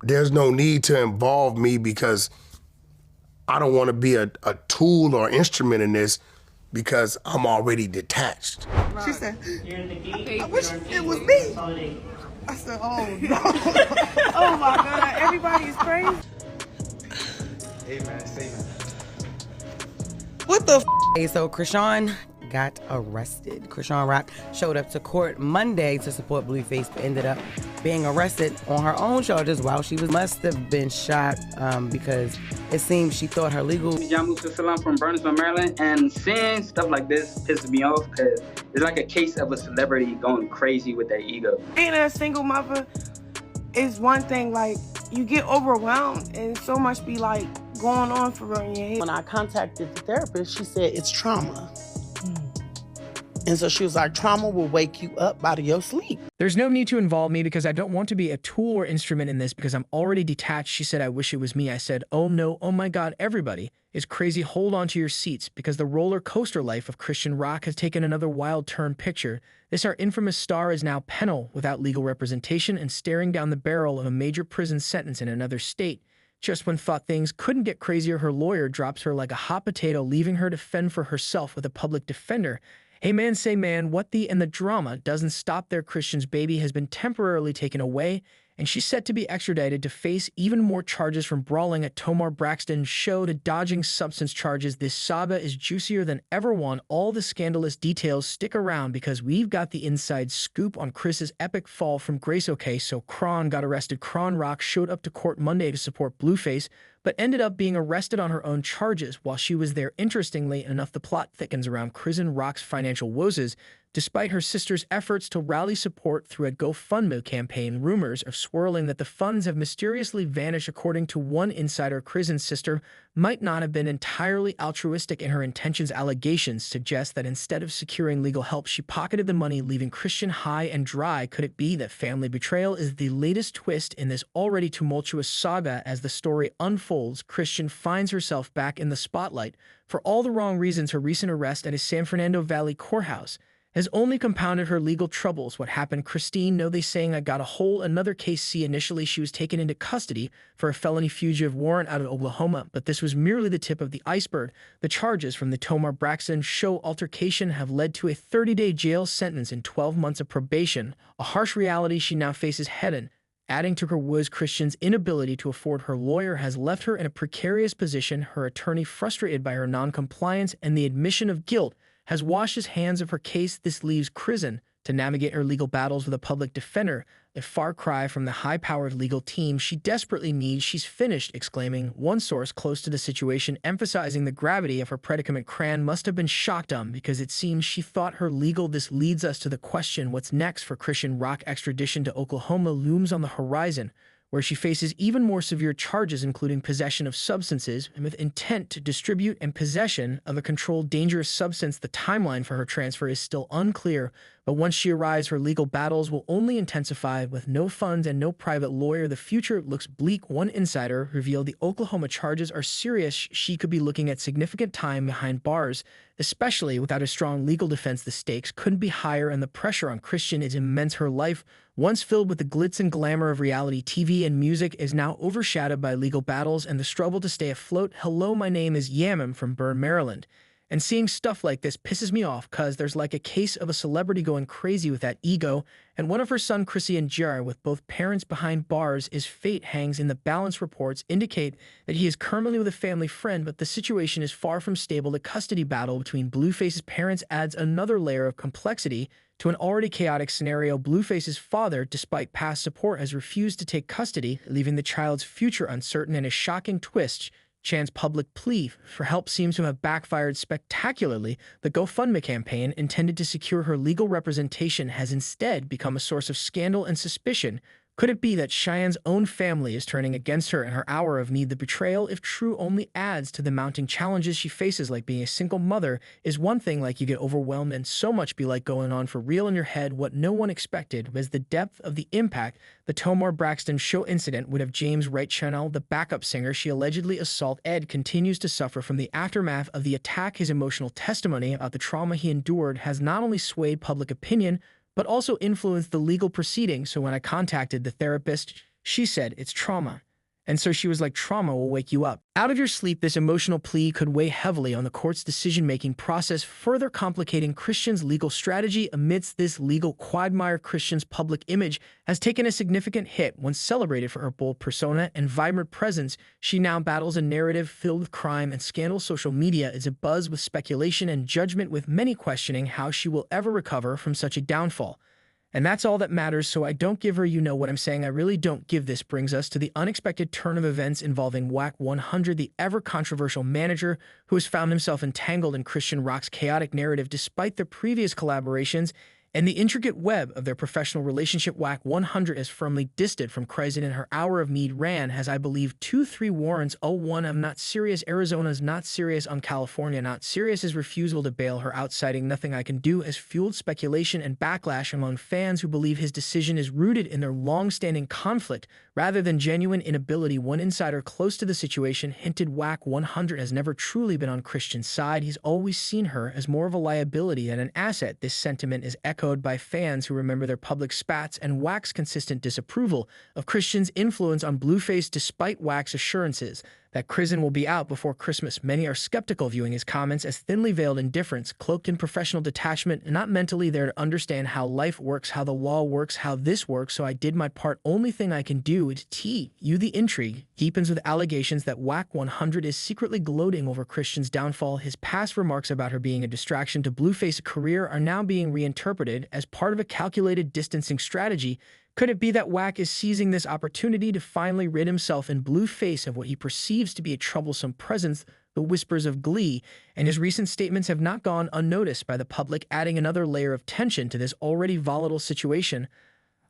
there's no need to involve me because I don't want to be a tool or instrument in this because I'm already detached. She said, I wish it was me. I said, oh no. Oh my God, everybody is crazy. Hey man, say man. What the f? So Chrisean got arrested. Chrisean Rock showed up to court Monday to support Blueface, but ended up being arrested on her own charges while she must have been shot because it seems she thought her legal. Salam from Burnsville, Maryland, and seeing stuff like this pisses me off because it's like a case of a celebrity going crazy with their ego. Being a single mother is one thing, like you get overwhelmed and so much be like going on for real in your head. When I contacted the therapist, she said it's trauma. And so she was like, trauma will wake you up out of your sleep. There's no need to involve me because I don't want to be a tool or instrument in this because I'm already detached. She said, I wish it was me. I said, oh no, oh my God, everybody is crazy. Hold on to your seats because the roller coaster life of Chrisean Rock has taken another wild turn. Picture this: our infamous star is now penal without legal representation and staring down the barrel of a major prison sentence in another state. Just when thought things couldn't get crazier, her lawyer drops her like a hot potato, leaving her to fend for herself with a public defender. Hey man, say man, what the and the drama doesn't stop there. Chrisean's baby has been temporarily taken away, and she's set to be extradited to face even more charges from brawling at Tamar Braxton's show to dodging substance charges. This saga is juicier than ever. One, all the scandalous details. Stick around because we've got the inside scoop on Chris's epic fall from grace. Okay, so Chrisean got arrested. Chrisean Rock showed up to court Monday to support Blueface, but ended up being arrested on her own charges while she was there. Interestingly enough, the plot thickens around Chrisean Rock's financial woes, despite her sister's efforts to rally support through a GoFundMe campaign. Rumors are swirling that the funds have mysteriously vanished. According to one insider, Chrisean's sister might not have been entirely altruistic in her intentions. Allegations suggest that instead of securing legal help, she pocketed the money, leaving Chrisean high and dry. Could it be that family betrayal is the latest twist in this already tumultuous saga? As the story unfolds, Chrisean finds herself back in the spotlight for all the wrong reasons. Her recent arrest at a San Fernando Valley courthouse has only compounded her legal troubles. What happened? Christine, no, they saying I got a whole another case. See, initially she was taken into custody for a felony fugitive warrant out of Oklahoma, but this was merely the tip of the iceberg. The charges from the Tamar Braxton show altercation have led to a 30-day jail sentence and 12 months of probation, a harsh reality she now faces head-on. Adding to her woes, Chrisean's inability to afford her lawyer has left her in a precarious position. Her attorney, frustrated by her non-compliance and the admission of guilt, has washed his hands of her case. This leaves Chrisean to navigate her legal battles with a public defender, a far cry from the high-powered legal team she desperately needs. She's finished, exclaiming. One source close to the situation, emphasizing the gravity of her predicament. Chrisean must have been shocked because it seems she thought her legal. This leads us to the question, what's next for Chrisean Rock? Extradition to Oklahoma looms on the horizon, where she faces even more severe charges, including possession of substances and with intent to distribute and possession of a controlled dangerous substance. The timeline for her transfer is still unclear, but once she arrives, her legal battles will only intensify. With no funds and no private lawyer, the future looks bleak. One insider revealed the Oklahoma charges are serious. She could be looking at significant time behind bars, especially without a strong legal defense. The stakes couldn't be higher, and the pressure on Chrisean is immense. Her life, once filled with the glitz and glamour of reality TV and music, is now overshadowed by legal battles and the struggle to stay afloat. Hello, my name is Yamim from Burn, Maryland. And seeing stuff like this pisses me off because there's like a case of a celebrity going crazy with that ego, and one of her son, Chrisean Jr., with both parents behind bars, his fate hangs in the balance. Reports indicate that he is currently with a family friend, but the situation is far from stable. The custody battle between Blueface's parents adds another layer of complexity to an already chaotic scenario. Blueface's father, despite past support, has refused to take custody, leaving the child's future uncertain. In a shocking twist, Chan's public plea for help seems to have backfired spectacularly. The GoFundMe campaign intended to secure her legal representation has instead become a source of scandal and suspicion. Could it be that Cheyenne's own family is turning against her in her hour of need? The betrayal, if true, only adds to the mounting challenges she faces. Like being a single mother is one thing, like you get overwhelmed and so much be like going on for real in your head. What no one expected was the depth of the impact the Tamar Braxton show incident would have. James Wright Chanel, the backup singer she allegedly assaulted, Ed, continues to suffer from the aftermath of the attack. His emotional testimony about the trauma he endured has not only swayed public opinion, but also influenced the legal proceedings. So when I contacted the therapist, She said, "It's trauma." And so she was like, "Trauma will wake you up." Out of your sleep, this emotional plea could weigh heavily on the court's decision-making process, further complicating Chrisean's legal strategy. Amidst this legal quagmire, Chrisean's public image has taken a significant hit. Once celebrated for her bold persona and vibrant presence, she now battles a narrative filled with crime and scandal. Social media is abuzz with speculation and judgment, with many questioning how she will ever recover from such a downfall. And that's all that matters, so I don't give her, you know what I'm saying, I really don't give. This brings us to the unexpected turn of events involving Wack 100, the ever-controversial manager who has found himself entangled in Chrisean Rock's chaotic narrative despite their previous collaborations and the intricate web of their professional relationship. Wack 100 is firmly distant from Chrisean, and her hour of need has, I believe, 2-3 warrants. 1, I'm not serious. Arizona's not serious on California. Not serious. His refusal to bail her out, citing "nothing I can do," has fueled speculation and backlash among fans who believe his decision is rooted in their long-standing conflict rather than genuine inability. One insider close to the situation hinted Wack 100 has never truly been on Chrisean's side. He's always seen her as more of a liability than an asset. This sentiment is echoed by fans who remember their public spats and Wack's consistent disapproval of Chrisean's influence on Blueface. Despite Wack's assurances that Chrisean will be out before Christmas, many are skeptical, viewing his comments as thinly veiled indifference, cloaked in professional detachment, and not mentally there to understand how life works, how the law works, how this works. "So I did my part. Only thing I can do is you." The intrigue deepens with allegations that Wack 100 is secretly gloating over Chrisean's downfall. His past remarks about her being a distraction to Blueface's career are now being reinterpreted as part of a calculated distancing strategy. Could it be that Wack is seizing this opportunity to finally rid himself in Blueface of what he perceives to be a troublesome presence? The whispers of glee and his recent statements have not gone unnoticed by the public, adding another layer of tension to this already volatile situation.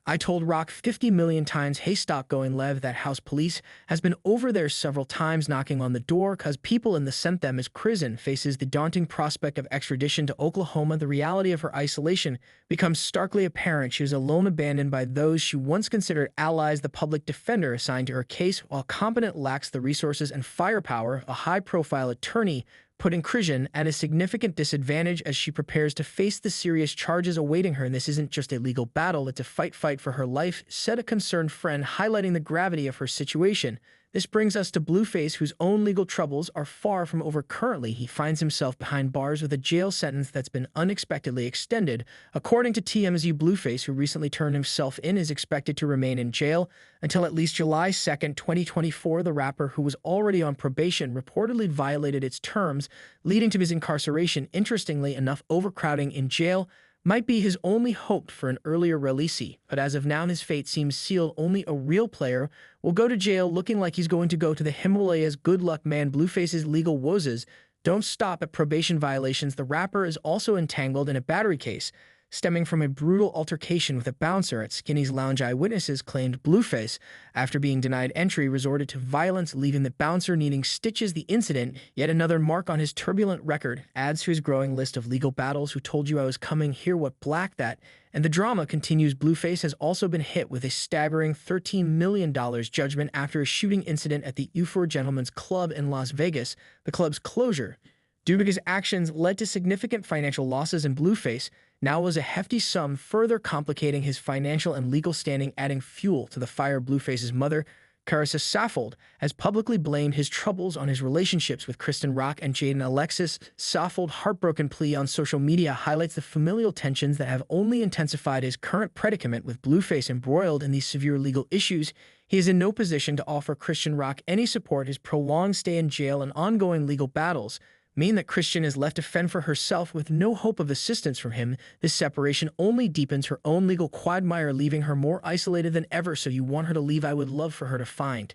"I told Rock 50 million times, hey, stop going, Lev." That house police has been over there several times, knocking on the door because people in the sent them. As Chrisean faces the daunting prospect of extradition to Oklahoma, the reality of her isolation becomes starkly apparent. She was alone, abandoned by those she once considered allies. The public defender assigned to her case, while competent, lacks the resources and firepower. A high-profile attorney putting Chrisean at a significant disadvantage as she prepares to face the serious charges awaiting her. And this isn't just a legal battle, it's a fight for her life, said a concerned friend, highlighting the gravity of her situation. This brings us to Blueface, whose own legal troubles are far from over. Currently, he finds himself behind bars with a jail sentence that's been unexpectedly extended. According to TMZ, Blueface, who recently turned himself in, is expected to remain in jail until at least July 2nd, 2024. The rapper, who was already on probation, reportedly violated its terms, leading to his incarceration. Interestingly enough, overcrowding in jail might be his only hope for an earlier releasee, but as of now, his fate seems sealed. Only a real player will go to jail looking like he's going to go to the Himalayas. Good luck, man. Blueface's legal woes don't stop at probation violations. The rapper is also entangled in a battery case stemming from a brutal altercation with a bouncer at Skinny's Lounge. Eyewitnesses claimed Blueface, after being denied entry, resorted to violence, leaving the bouncer needing stitches. The incident, yet another mark on his turbulent record, adds to his growing list of legal battles. Who told you I was coming? Here, what black that? And the drama continues. Blueface has also been hit with a staggering $13 million judgment after a shooting incident at the Euphor Gentlemen's Club in Las Vegas. The club's closure, due to his actions, led to significant financial losses, and Blueface now was a hefty sum, further complicating his financial and legal standing, adding fuel to the fire. Blueface's mother, Carissa Saffold, has publicly blamed his troubles on his relationships with Chrisean Rock and Jaden Alexis. Saffold's heartbroken plea on social media highlights the familial tensions that have only intensified his current predicament. With Blueface embroiled in these severe legal issues, he is in no position to offer Chrisean Rock any support. His prolonged stay in jail and ongoing legal battles mean that Chrisean is left to fend for herself with no hope of assistance from him. This separation only deepens her own legal quagmire, leaving her more isolated than ever. So you want her to leave? I would love for her to find